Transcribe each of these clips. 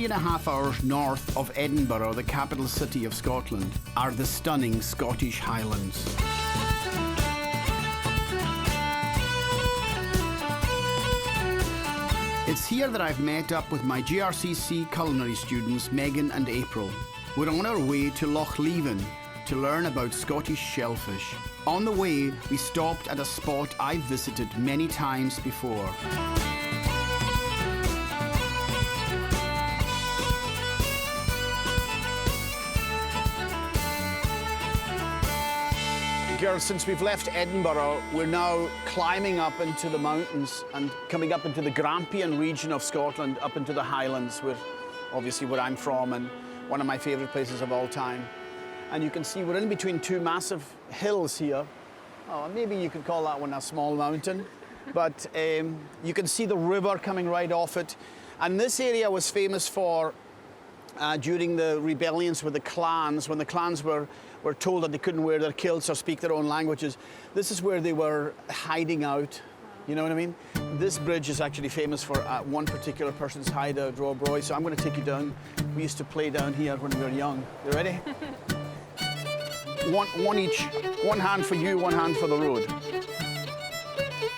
3.5 hours north of Edinburgh, the capital city of Scotland, are the stunning Scottish Highlands. It's here that I've met up with my GRCC culinary students, Megan and April. We're on our way to Loch Leven to learn about Scottish shellfish. On the way, we stopped at a spot I've visited many times before. Girls, since we've left Edinburgh, we're now climbing up into the mountains and coming up into the Grampian region of Scotland, up into the Highlands, where obviously where I'm from and one of my favourite places of all time. And you can see we're in between two massive hills here. Oh, maybe you could call that one a small mountain, but you can see the river coming right off it. And this area was famous for during the rebellions with the clans, when the clans were told that they couldn't wear their kilts or speak their own languages. This is where they were hiding out, you know what I mean? This bridge is actually famous for one particular person's hideout, Rob Roy, so I'm going to take you down. We used to play down here when we were young. You ready? One each, one hand for you, one hand for the road.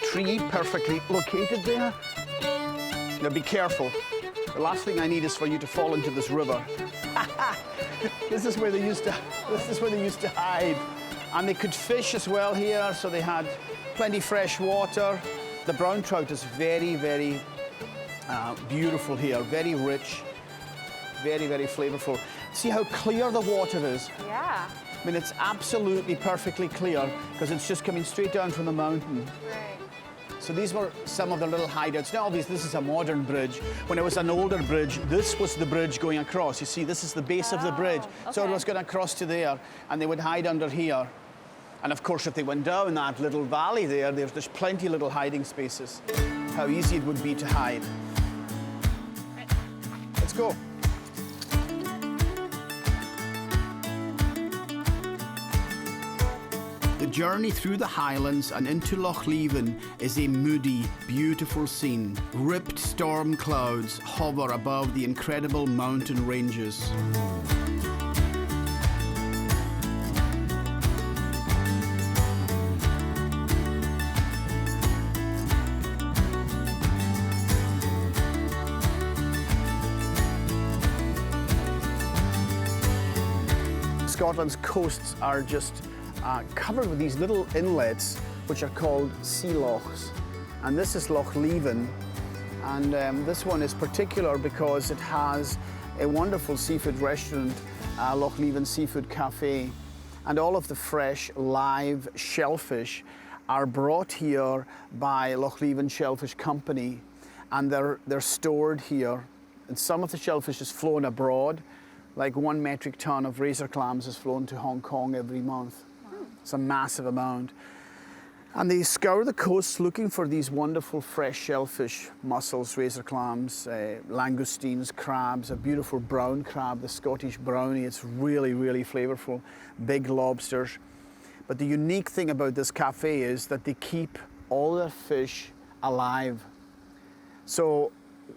Tree perfectly located there. Now be careful. The last thing I need is for you to fall into this river. This is where they used to hide. And they could fish as well here, so they had plenty fresh water. The brown trout is very, very beautiful here, very rich, very, very flavorful. See how clear the water is? Yeah. I mean, it's absolutely perfectly clear because it's just coming straight down from the mountain. Right. So these were some of the little hideouts. Now, obviously, this is a modern bridge. When it was an older bridge, this was the bridge going across. You see, this is the base of the bridge. Okay. So it was going across to there, and they would hide under here. And of course, if they went down that little valley there's plenty of little hiding spaces. How easy it would be to hide. Let's go. The journey through the Highlands and into Loch Leven is a moody, beautiful scene. Ripped storm clouds hover above the incredible mountain ranges. Scotland's coasts are just covered with these little inlets which are called sea lochs, and this is Loch Leven, and this one is particular because it has a wonderful seafood restaurant, Loch Leven Seafood Cafe, and all of the fresh live shellfish are brought here by Loch Leven Shellfish Company, and they're stored here, and some of the shellfish is flown abroad, like 1 metric ton of razor clams is flown to Hong Kong every month. It's a massive amount. And they scour the coasts looking for these wonderful fresh shellfish, mussels, razor clams, langoustines, crabs, a beautiful brown crab, the Scottish brownie. It's really, really flavorful. Big lobsters. But the unique thing about this cafe is that they keep all their fish alive. So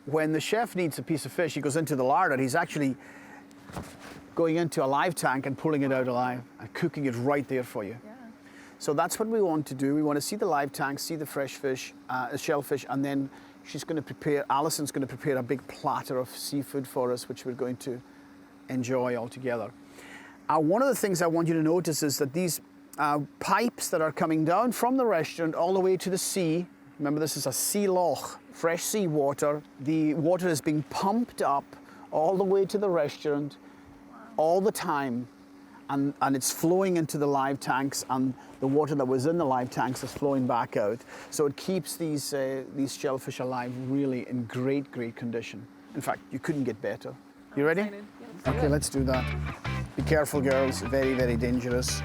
when the chef needs a piece of fish, he goes into the larder, he's actually going into a live tank and pulling it out alive and cooking it right there for you. Yeah. So that's what we want to do. We want to see the live tank, see the fresh fish, shellfish, and then Alison's going to prepare a big platter of seafood for us, which we're going to enjoy all together. One of the things I want you to notice is that these pipes that are coming down from the restaurant all the way to the sea, remember this is a sea loch, fresh sea water. The water is being pumped up all the way to the restaurant all the time, and it's flowing into the live tanks, and the water that was in the live tanks is flowing back out. So it keeps these shellfish alive really in great, great condition. In fact, you couldn't get better. You ready? Yeah, Okay, let's do that. Be careful, girls. Very, very dangerous.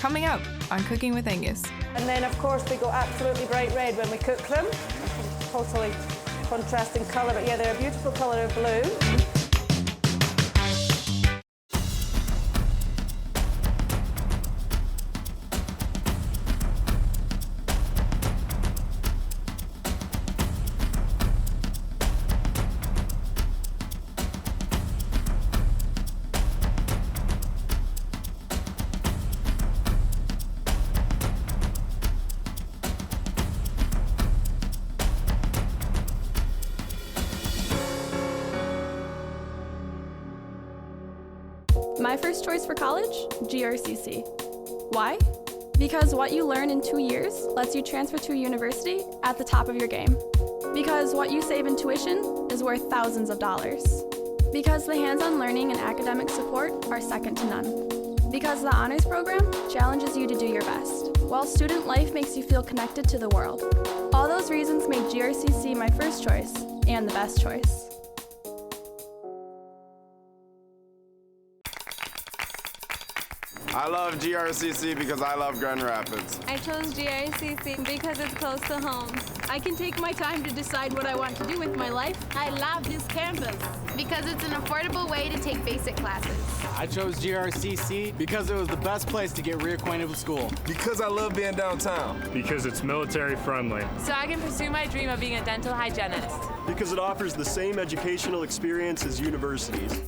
Coming up on Cooking with Angus. And then, of course, they go absolutely bright red when we cook them. Totally contrasting colour, but yeah, they're a beautiful colour of blue. My first choice for college, GRCC. Why? Because what you learn in 2 years lets you transfer to a university at the top of your game. Because what you save in tuition is worth thousands of dollars. Because the hands-on learning and academic support are second to none. Because the honors program challenges you to do your best, while student life makes you feel connected to the world. All those reasons make GRCC my first choice and the best choice. I love GRCC because I love Grand Rapids. I chose GRCC because it's close to home. I can take my time to decide what I want to do with my life. I love this campus because it's an affordable way to take basic classes. I chose GRCC because it was the best place to get reacquainted with school. Because I love being downtown. Because it's military friendly. So I can pursue my dream of being a dental hygienist. Because it offers the same educational experience as universities.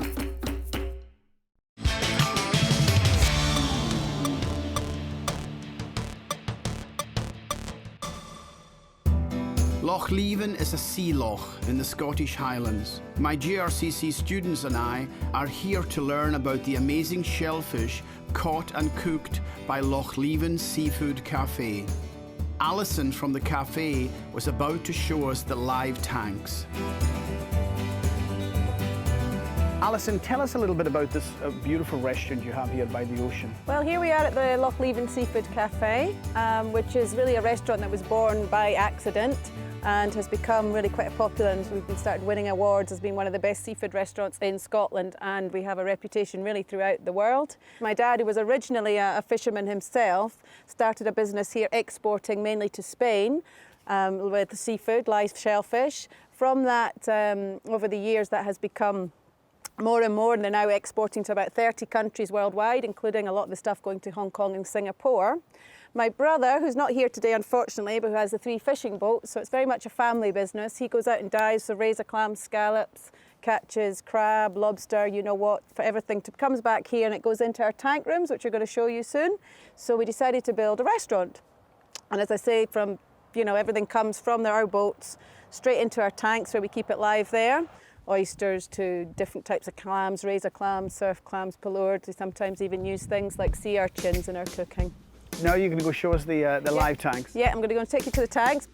Loch Leven is a sea loch in the Scottish Highlands. My GRCC students and I are here to learn about the amazing shellfish caught and cooked by Loch Leven Seafood Cafe. Alison from the cafe was about to show us the live tanks. Alison, tell us a little bit about this beautiful restaurant you have here by the ocean. Well, here we are at the Loch Leven Seafood Cafe, which is really a restaurant that was born by accident and has become really quite popular, and we've been started winning awards as being one of the best seafood restaurants in Scotland, and we have a reputation really throughout the world. My dad, who was originally a fisherman himself, started a business here exporting mainly to Spain with the seafood, live shellfish. From that, over the years, that has become more and more, and they're now exporting to about 30 countries worldwide, including a lot of the stuff going to Hong Kong and Singapore. My brother, who's not here today unfortunately, but who has the 3 fishing boats, so it's very much a family business. He goes out and dives for razor clams, scallops, catches crab, lobster, you know what, for everything. Comes back here and it goes into our tank rooms, which we're going to show you soon. So we decided to build a restaurant. And as I say, from, you know, everything comes from our boats straight into our tanks where we keep it live there. Oysters to different types of clams, razor clams, surf clams, palourd. We sometimes even use things like sea urchins in our cooking. Now you're going to go show us the live tanks. Yeah, I'm going to go and take you to the tanks.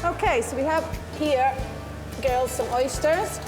Okay, so we have here, girls, some oysters.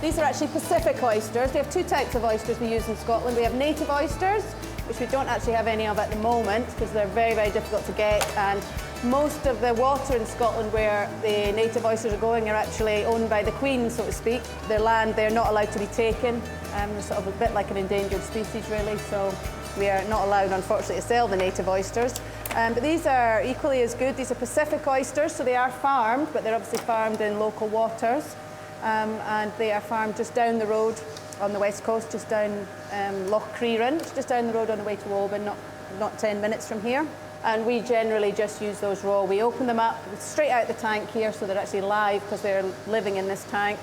These are actually Pacific oysters. We have 2 types of oysters we use in Scotland. We have native oysters, which we don't actually have any of at the moment because they're very, very difficult to get, and most of the water in Scotland where the native oysters are going are actually owned by the Queen, so to speak. Their land, they're not allowed to be taken. They're sort of a bit like an endangered species really, so we are not allowed unfortunately to sell the native oysters. But these are equally as good. These are Pacific oysters, so they are farmed, but they're obviously farmed in local waters. And they are farmed just down the road on the west coast, just down Loch Creran, just down the road on the way to Oban, not 10 minutes from here. And we generally just use those raw. We open them up straight out the tank here, so they're actually live because they're living in this tank.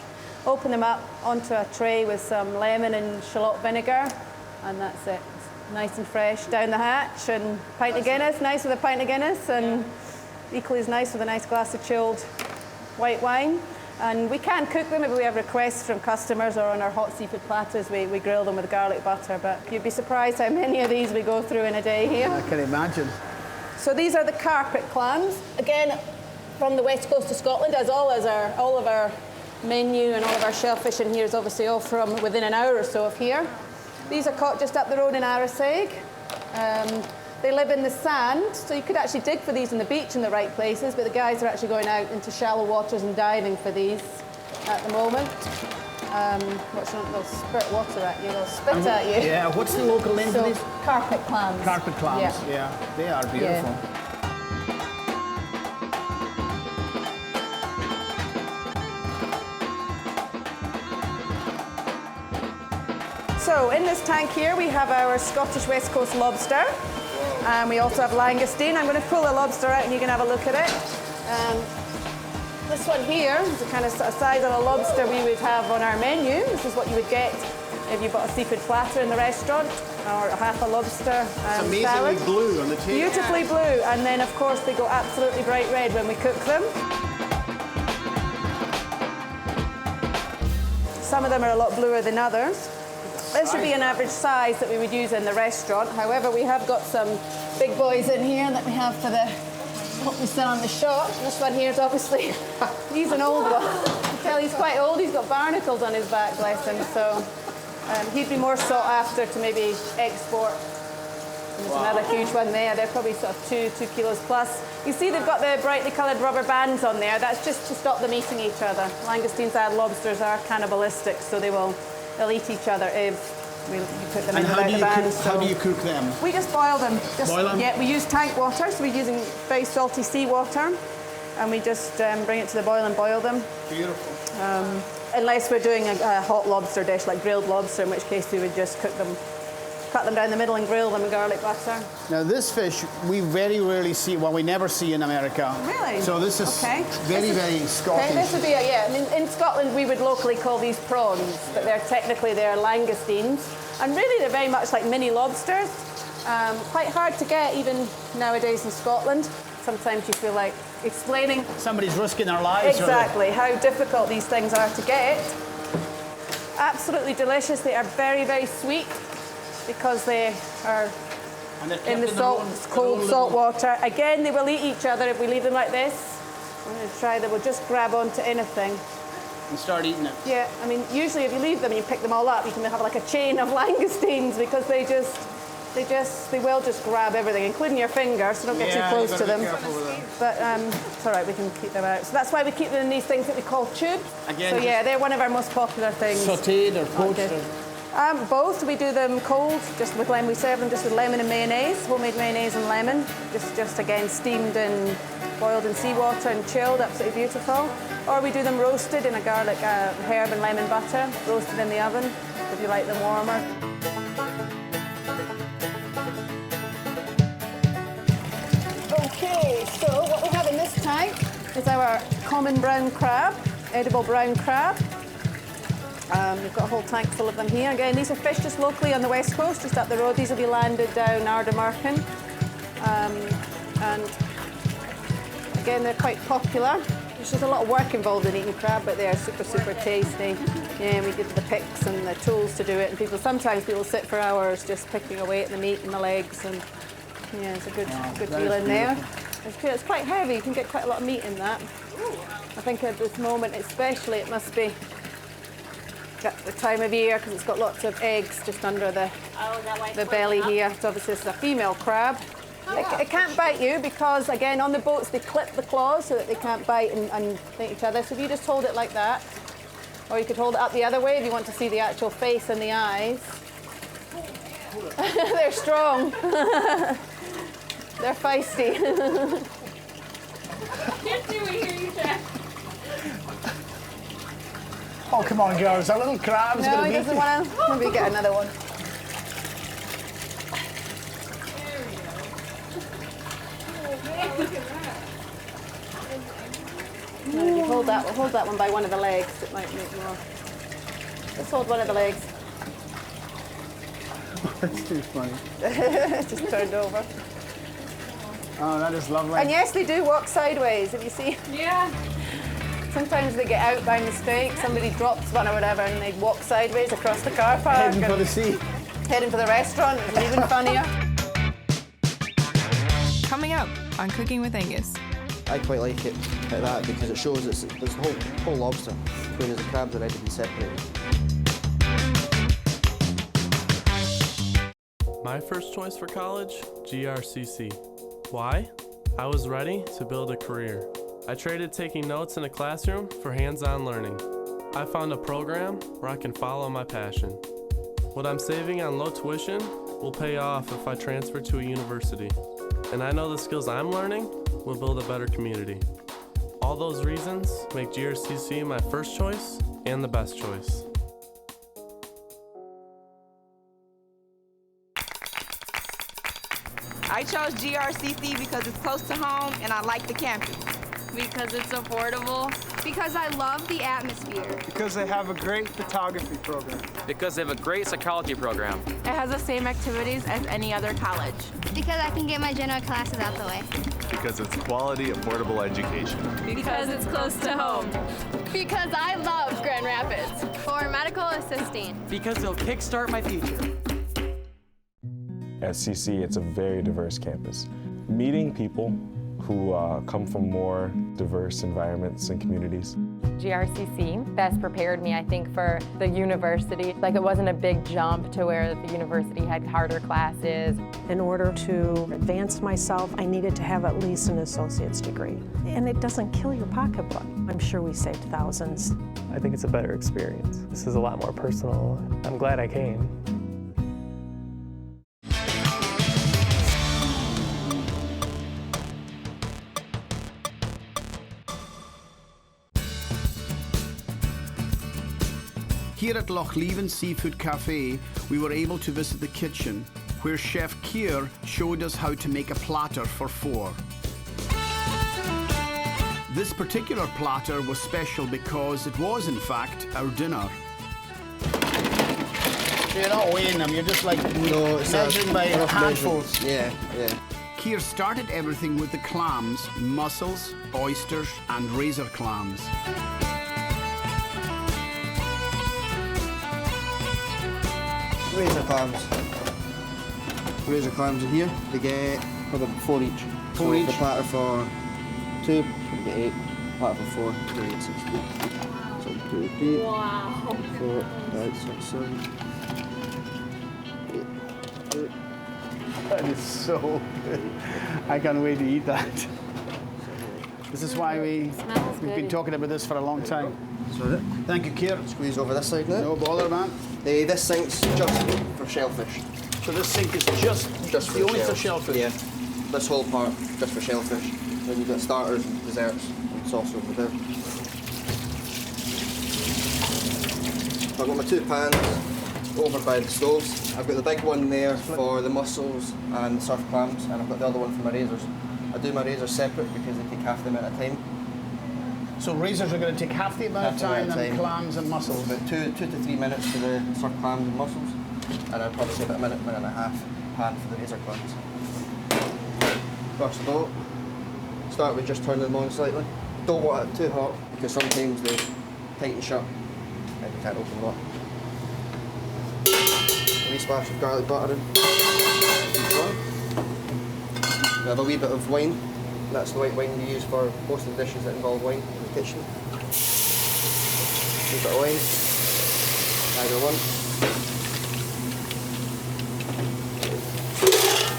Open them up onto a tray with some lemon and shallot vinegar, and that's it. It's nice and fresh down the hatch, and pint of Guinness, nice with a pint of Guinness, and equally as nice with a nice glass of chilled white wine. And we can cook them if we have requests from customers, or on our hot seafood platters, we grill them with garlic butter. But you'd be surprised how many of these we go through in a day here. I can imagine. So these are the carpet clams. Again, from the west coast of Scotland, as all of our menu and all of our shellfish in here is obviously all from within an hour or so of here. These are caught just up the road in Arisaig. They live in the sand, so you could actually dig for these in the beach in the right places, but the guys are actually going out into shallow waters and diving for these at the moment. They'll spurt water at you, they'll spit at you. Yeah, what's the local name for these? Carpet clams. Carpet clams, yeah. They are beautiful. Yeah. So in this tank here we have our Scottish West Coast lobster. We also have langoustine. I'm going to pull the lobster out and you can have a look at it. This one here is the kind of size of a lobster we would have on our menu. This is what you would get if you bought a seafood platter in the restaurant, or half a lobster It's amazingly salad. blue on the table. Beautifully blue, and then of course they go absolutely bright red when we cook them. some of them are a lot bluer than others. This would be an average size that we would use in the restaurant. However, we have got some big boys in here that we have for what we sell on the shop. This one here is obviously, he's an old one. You can tell he's quite old. He's got barnacles on his back, bless him. So he'd be more sought after to maybe export. And there's another huge one there. They're probably sort of 2 kilos plus. You see they've got the brightly coloured rubber bands on there. That's just to stop them eating each other. Langoustines and lobsters are cannibalistic, so they'll eat each other if you put them in without the bands. How do you cook them? We just boil them. Boil them? Yeah, we use tank water, so we're using very salty seawater, and we just bring it to the boil and boil them. Beautiful. Unless we're doing a hot lobster dish, like grilled lobster, in which case we would just cut them down the middle and grill them in garlic butter. Now this fish we very rarely see, well we never see in America. Really? So this is very Scottish. Okay, this would be, yeah, I mean, in Scotland we would locally call these prawns, but they're langoustines. And really they're very much like mini lobsters. Quite hard to get even nowadays in Scotland. Sometimes you feel like explaining. Somebody's risking their lives. Exactly, how difficult these things are to get. Absolutely delicious. They are very sweet, because they are in the cold salt water. Again, they will eat each other if we leave them like this. I'm going to try, they will just grab onto anything. And start eating it. Yeah, I mean, usually if you leave them and you pick them all up, you can have like a chain of langoustines, because they will just grab everything, including your finger, so don't get too close to them. But it's all right, we can keep them out. So that's why we keep them in these things that we call tubes. Again, so yeah, they're one of our most popular things. Sautéed or poached? Both. We do them cold, just with lemon. We serve them just with lemon and mayonnaise, homemade mayonnaise and lemon. Just again steamed and boiled in seawater and chilled, absolutely beautiful. Or we do them roasted in a garlic, herb and lemon butter, roasted in the oven, if you like them warmer. Okay, so what we have in this tank is our common brown crab, edible brown crab. We've got a whole tank full of them here. Again, these are fished just locally on the west coast, just up the road. These will be landed down Ardnamurchan. And again, they're quite popular. There's just a lot of work involved in eating crab, but they are super tasty. Yeah, we give the picks and the tools to do it. And sometimes people sit for hours just picking away at the meat and the legs. And yeah, it's a good deal in there. It's quite heavy. You can get quite a lot of meat in that. I think at this moment, especially, it must be the time of year, because it's got lots of eggs just under the belly here. So obviously this is a female crab. It can't bite you because, again, on the boats they clip the claws so that they can't bite and bite each other. So if you just hold it like that, or you could hold it up the other way if you want to see the actual face and the eyes. They're strong. They're feisty. Can't do it here, you Jack. Oh, come on, girls. A little crab's no, going to he doesn't want to. Maybe get another one. No, if you hold that one by one of the legs, it might make more. Let's hold one of the legs. That's too funny. It's just turned over. Oh, that is lovely. And yes, they do walk sideways, if you see. Yeah. Sometimes they get out by mistake. Somebody drops one or whatever and they walk sideways across the car park. Heading for the sea. Heading for the restaurant. It's even funnier. Coming up on Cooking with Angus. I quite like it like that because it shows there's the whole lobster, whereas the crab's already been separated. My first choice for college, GRCC. Why? I was ready to build a career. I traded taking notes in a classroom for hands-on learning. I found a program where I can follow my passion. What I'm saving on low tuition will pay off if I transfer to a university. And I know the skills I'm learning will build a better community. All those reasons make GRCC my first choice and the best choice. I chose GRCC because it's close to home and I like the campus. Because it's affordable. Because I love the atmosphere. Because they have a great photography program. Because they have a great psychology program. It has the same activities as any other college. Because I can get my general classes out the way. Because it's quality, affordable education. Because it's close to home. Because I love Grand Rapids. For medical sustain? Because it'll kickstart my future. At CC, it's a very diverse campus. Meeting people who come from more diverse environments and communities. GRCC best prepared me, I think, for the university. Like, it wasn't a big jump to where the university had harder classes. In order to advance myself, I needed to have at least an associate's degree. And it doesn't kill your pocketbook. I'm sure we saved thousands. I think it's a better experience. This is a lot more personal. I'm glad I came. Here at Lochleven Seafood Cafe, we were able to visit the kitchen, where Chef Keir showed us how to make a platter for 4. This particular platter was special because it was, in fact, our dinner. So you're not weighing them, you're just like measuring by handfuls. Yeah. Keir started everything with the clams, mussels, oysters, and razor clams. Razor clams in here. They get about 4 each. 4 each? The platter for 2, so we get 8. Platter for 4, we get 16. So 2, 3, Wow. 4, 5, 6, 7, 8. That is so good. I can't wait to eat that. This is why we've been talking about this for a long time. Sorry. Thank you, Keir. Squeeze over this side now. No bother, man. This sink's just for shellfish. So this sink is just for the only for shells. shellfish? Yeah. This whole part, just for shellfish. Then you've got starters, and desserts, and sauce over there. I've got my 2 pans over by the stoves. I've got the big one there for the mussels and the surf clams, and I've got the other one for my razors. I do my razors separate because they take half the amount of time. So razors are going to take half the amount of time than clams and mussels? About 2 to 3 minutes for the surf clams and mussels, and I'd probably say about a minute and a half pan for the razor clams. First of all, start with just turning them on slightly. Don't want it too hot because sometimes they tighten shut and you can't open them up. A wee splash of garlic butter in. We have a wee bit of wine. That's the white wine we use for most of the dishes that involve wine in the kitchen. A wee bit of wine. Either one.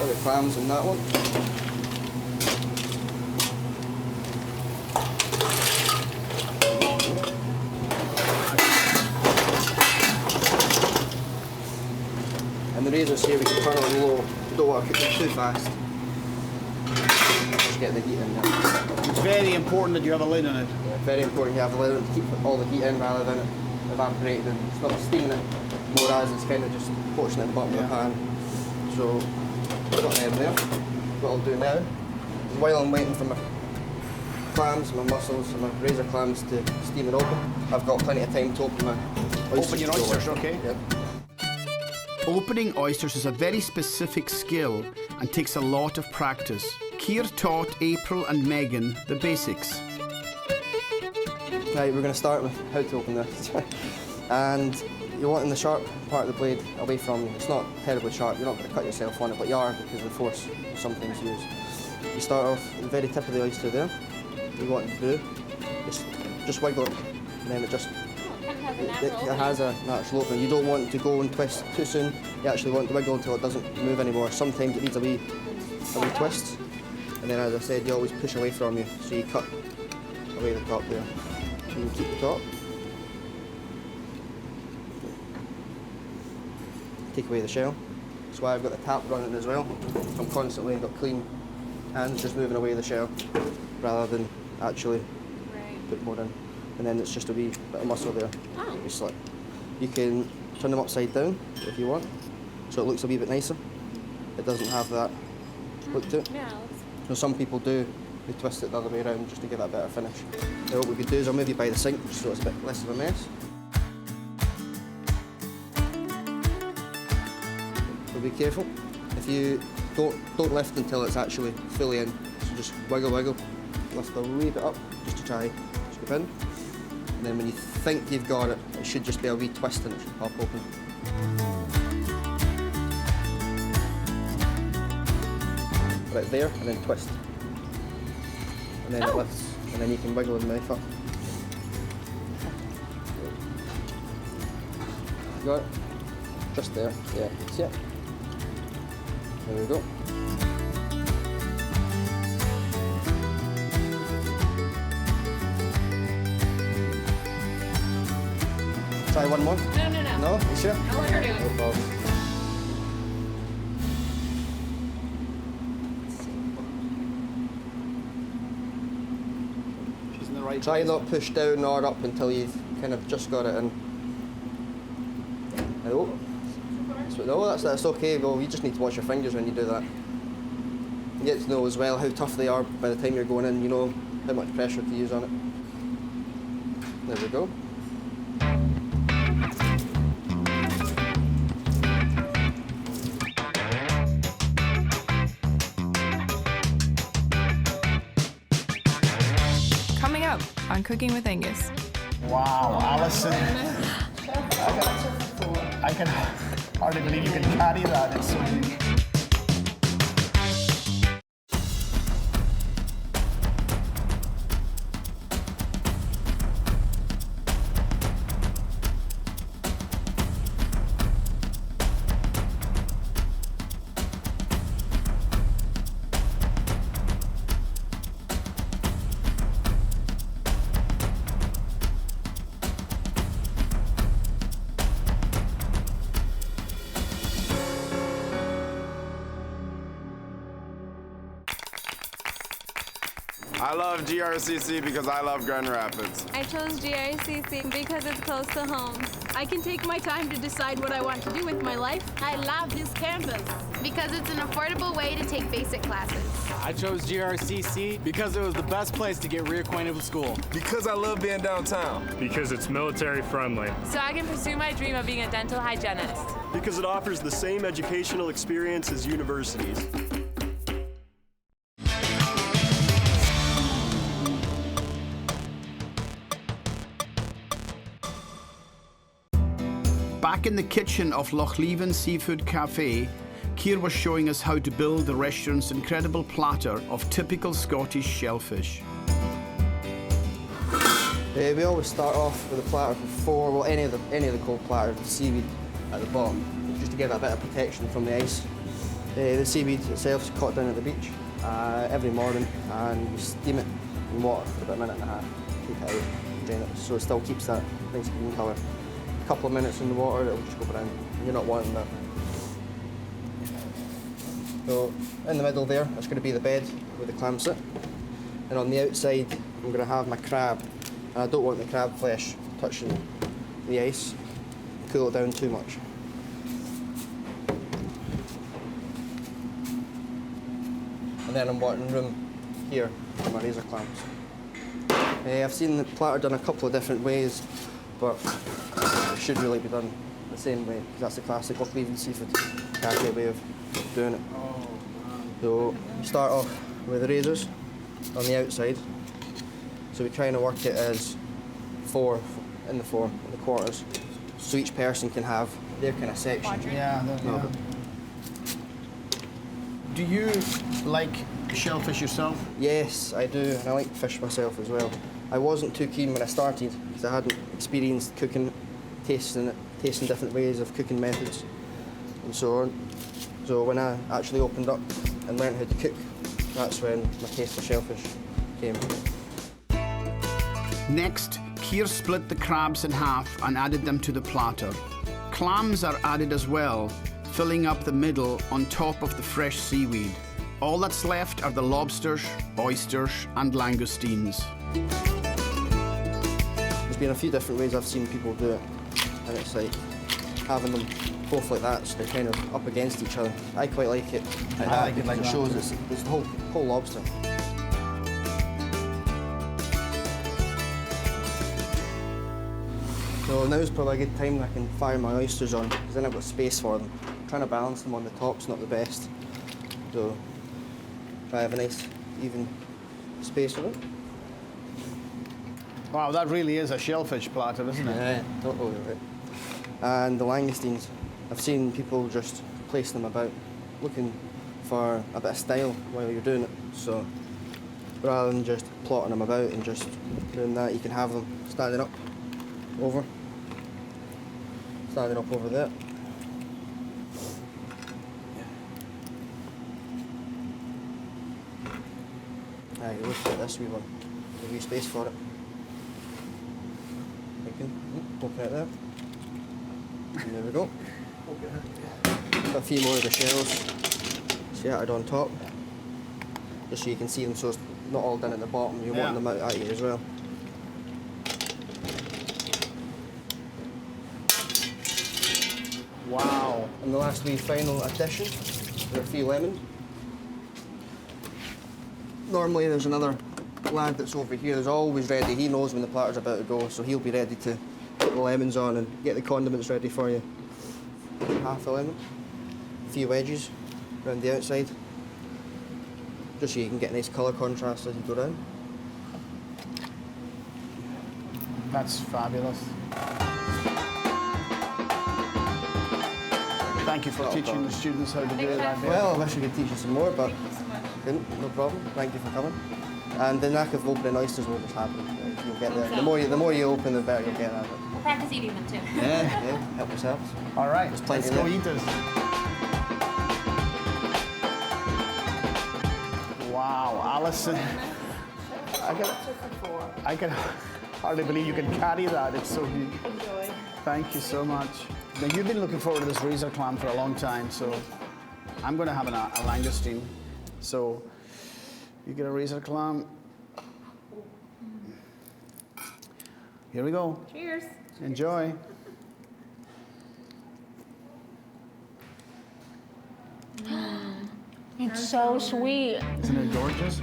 All the clams in that one. And the razors here we can turn on low. You don't want to cook them too fast. Just get the heat in there. It's very important that you have a lid on it. Yeah, very important you have a lid on it to keep all the heat in rather than it evaporating. And it's not steaming it more as it's kind of just poaching at the bottom of the pan. So I've got them there. What I'll do now, while I'm waiting for my clams, my mussels and my razor clams to steam and open, I've got plenty of time to open my oysters. Open your oysters, okay? Yep. Opening oysters is a very specific skill and takes a lot of practice. Keir taught April and Megan the basics. Right, we're going to start with how to open this. And you're wanting the sharp part of the blade away from you. It's not terribly sharp, you're not going to cut yourself on it, but you are because of the force you sometimes use. You start off at the very tip of the oyster there. What you want to do is just wiggle it, and then it just it has a natural opening. You don't want to go and twist too soon. You actually want to wiggle until it doesn't move anymore. Sometimes it needs a wee twist. And then, as I said, you always push away from you. So you cut away the top there. You can keep the top. Take away the shell. That's why I've got the tap running as well. I'm constantly got clean hands just moving away the shell rather than actually put more in. And then it's just a wee bit of mussel there. Wee slit. You can turn them upside down if you want, so it looks a wee bit nicer. It doesn't have that look to it. So some people do, they twist it the other way around just to give it a better finish. Now what we could do is I'll move you by the sink so it's a bit less of a mess. But be careful. If you don't lift until it's actually fully in. So just wiggle, lift a wee bit up just to try scoop in. And then when you think you've got it, it should just be a wee twist and it should pop open. Right there, and then twist. And then it lifts, and then you can wiggle the knife up. Got it? Just there, yeah. See it? There we go. Try one more? No. No? You sure? I'll let her do it. No problem. She's in the right Try place. not push down or up until you've kind of just got it in. No. No, that's okay. Well, you just need to watch your fingers when you do that. You get to know as well how tough they are by the time you're going in. You know how much pressure to use on it. There we go. Coming up on Cooking with Angus. Wow, Alison. I can hardly believe you can carry that. It's so big. I love GRCC because I love Grand Rapids. I chose GRCC because it's close to home. I can take my time to decide what I want to do with my life. I love this campus because it's an affordable way to take basic classes. I chose GRCC because it was the best place to get reacquainted with school. Because I love being downtown. Because it's military friendly. So I can pursue my dream of being a dental hygienist. Because it offers the same educational experience as universities. Back in the kitchen of Lochleven Seafood Cafe, Keir was showing us how to build the restaurant's incredible platter of typical Scottish shellfish. We always start off with a platter for four, well, any of the cold platters with seaweed at the bottom, just to give it a bit of protection from the ice. The seaweed itself is caught down at the beach every morning, and we steam it in water for about a minute and a half, take it out, drain it, so it still keeps that nice green colour. A couple of minutes in the water, it'll just go brown. You're not wanting that. So in the middle there, that's going to be the bed where the clams sit. And on the outside, I'm going to have my crab. And I don't want the crab flesh touching the ice, cool it down too much. And then I'm wanting room here for my razor clams. I've seen the platter done a couple of different ways, but it should really be done the same way, because that's the classic Lochleven Seafood Cafe way of doing it. So we start off with the razors on the outside. So we try and work it as four in the quarters, so each person can have their kind of section. Yeah. Do you like shellfish yourself? Yes, I do, and I like fish myself as well. I wasn't too keen when I started because I hadn't experienced cooking, tasting different ways of cooking methods and so on. So when I actually opened up and learned how to cook, that's when my taste for shellfish came. Next, Keir split the crabs in half and added them to the platter. Clams are added as well, filling up the middle on top of the fresh seaweed. All that's left are the lobsters, oysters and langoustines. There's been a few different ways I've seen people do it, and it's like having them both like that, so they're kind of up against each other. I quite like it like that because it shows it's the whole lobster. So now's probably a good time that I can fire my oysters on, because then I've got space for them. Trying to balance them on the top's not the best, so try to have a nice even space with it. Wow, that really is a shellfish platter, isn't it? Yeah, totally right. And the langoustines, I've seen people just place them about, looking for a bit of style while you're doing it. So rather than just plotting them about and just doing that, you can have them standing up over there. Right, you look at this wee one. There's a wee space for it. Open it there. And there we go. Got a few more of the shells scattered on top, just so you can see them, so it's not all down at the bottom. You want them out at you as well. Wow. And the last wee final addition, there are a few lemons. Normally there's another lad that's over here, there's always ready. He knows when the platter's about to go, so he'll be ready to put the lemons on and get the condiments ready for you. Half a lemon, a few wedges around the outside, just so you can get a nice colour contrast as you go down. That's fabulous. Thank you for teaching the students how to do it that way. Well, I wish I could teach you some more, but couldn't, no problem. Thank you for coming. And the knack of opening oysters will just happen. You'll get there. The more you open, the better you'll get at it. We'll practice eating them too. Yeah, help yourselves. All right, There's plenty let's go there. eat this. Wow, Alison. I can hardly believe you can carry that. It's so huge. Enjoy. Thank you so much. Now, you've been looking forward to this razor clam for a long time, so I'm going to have a langoustine. So you get a razor clam. Here we go. Cheers. Enjoy. It's so sweet. Isn't it gorgeous?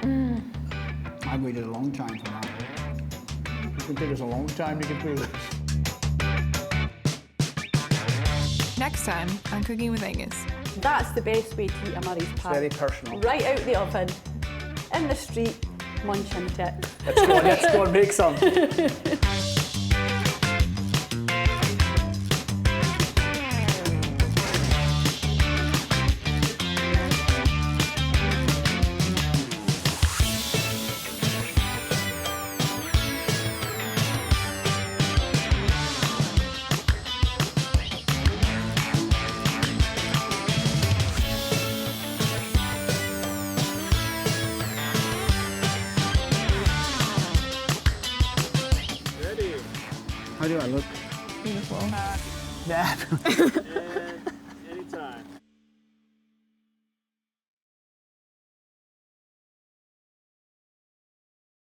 I waited a long time for that. It can take us a long time to get through this. Next time on Cooking with Angus. That's the best way to eat a Murray's pie. Very personal. Right out the oven, in the street, munching it. Let's go and make some. How do I look? Beautiful. Yeah.